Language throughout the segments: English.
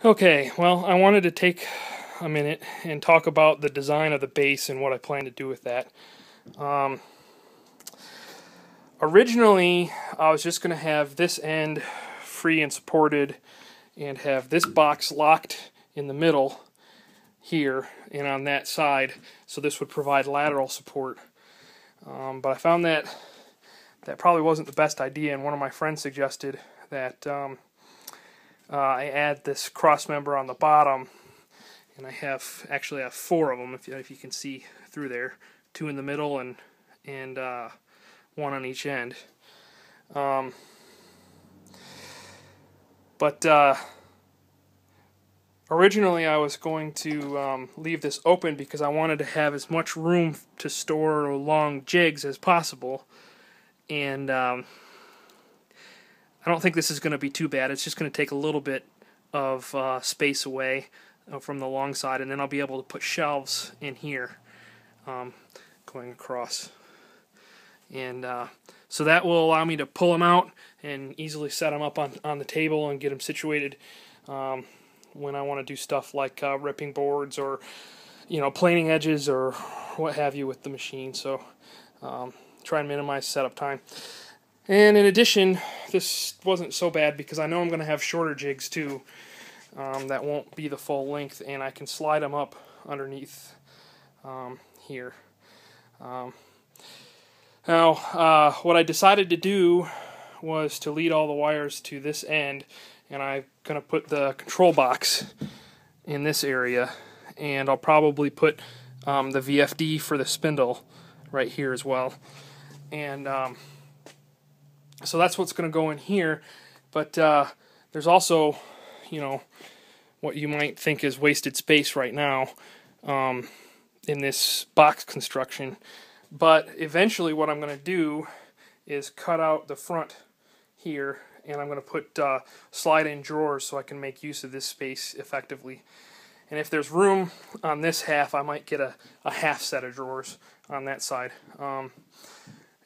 Okay, well, I wanted to take a minute and talk about the design of the base and what I plan to do with that. Originally, I was just going to have this end free and supported and have this box locked in the middle here and on that side, so this would provide lateral support. But I found that probably wasn't the best idea, and one of my friends suggested that I add this cross member on the bottom, and I actually have four of them if you can see through there, two in the middle and one on each end. Originally I was going to leave this open because I wanted to have as much room to store long jigs as possible, and I don't think this is going to be too bad. It's just going to take a little bit of space away from the long side, and then I'll be able to put shelves in here going across. And so that will allow me to pull them out and easily set them up on the table and get them situated when I want to do stuff like ripping boards or planing edges or what have you with the machine. So try and minimize setup time. And in addition, this wasn't so bad because I know I'm going to have shorter jigs too that won't be the full length, and I can slide them up underneath here. Now, what I decided to do was to lead all the wires to this end, and I'm going to put the control box in this area, and I'll probably put the VFD for the spindle right here as well. And so that's what's going to go in here, but there's also, what you might think is wasted space right now in this box construction. But eventually what I'm going to do is cut out the front here, and I'm going to put slide-in drawers so I can make use of this space effectively. And if there's room on this half, I might get a half set of drawers on that side. And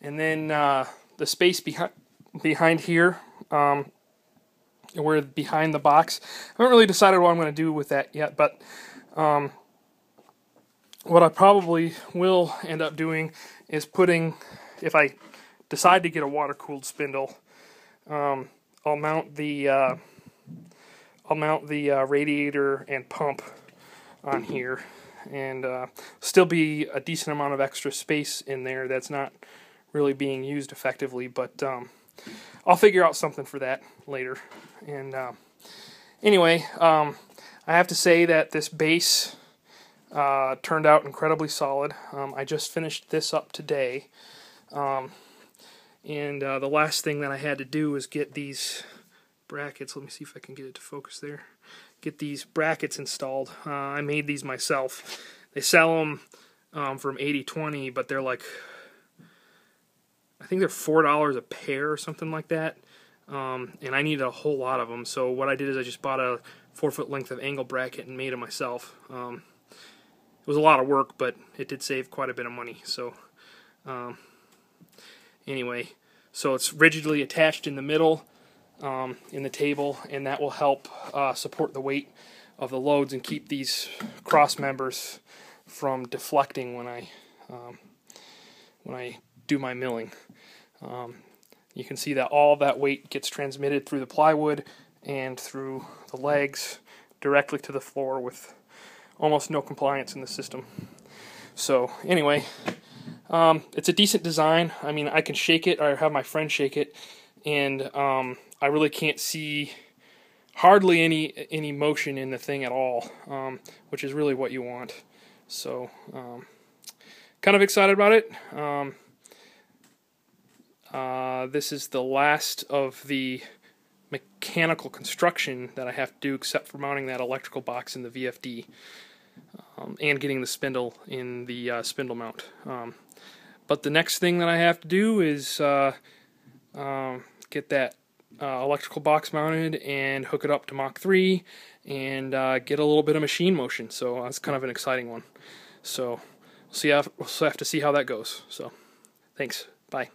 then the space behind here, where behind the box, I haven't really decided what I'm going to do with that yet, but what I probably will end up doing is putting, if I decide to get a water-cooled spindle, I'll mount the radiator and pump on here, and still be a decent amount of extra space in there that's not really being used effectively, but I'll figure out something for that later. And anyway, I have to say that this base turned out incredibly solid. I just finished this up today, and the last thing that I had to do was get these brackets. Let me see if I can get it to focus there. Get these brackets installed. I made these myself. They sell them from 80/20, but they're like, I think they're $4 a pair or something like that. And I needed a whole lot of them, so what I did is I just bought a 4-foot length of angle bracket and made it myself. It was a lot of work, but it did save quite a bit of money. So anyway, so it's rigidly attached in the middle in the table, and that will help support the weight of the loads and keep these cross members from deflecting when I do my milling. You can see that all that weight gets transmitted through the plywood and through the legs directly to the floor with almost no compliance in the system. So anyway, it's a decent design. I mean, I can shake it, or have my friend shake it, and I really can't see hardly any motion in the thing at all, which is really what you want. So kind of excited about it. This is the last of the mechanical construction that I have to do, except for mounting that electrical box in the VFD and getting the spindle in the spindle mount. But the next thing that I have to do is get that electrical box mounted and hook it up to Mach 3 and get a little bit of machine motion. So that's kind of an exciting one. So we'll have to see how that goes. So thanks. Bye.